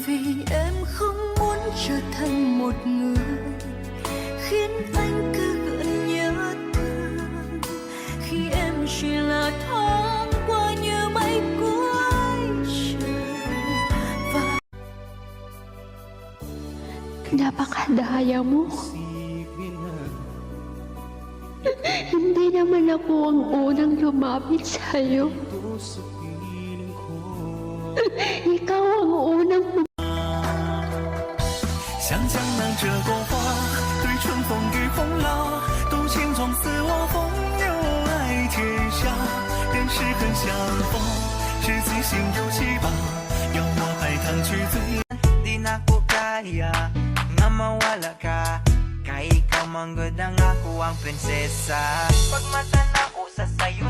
vì em không muốn trở thành một người khiến anh cứ gợi nhớ thương, khi em chỉ là thoáng qua như mây cuối trời. Và napakadaya mo. Hindi naman ako ang unang lumapit sa'yo. Ikaw ang unang 像江南这朵花，对春风与风浪，都轻装似我风有爱天下。人世很相逢，是自心有期望，要我摆摊去醉。Di na ko kaya nga mawala ka, kay ikaw man gud ang ako ang prinsesa. Pag mata na ko sa sayo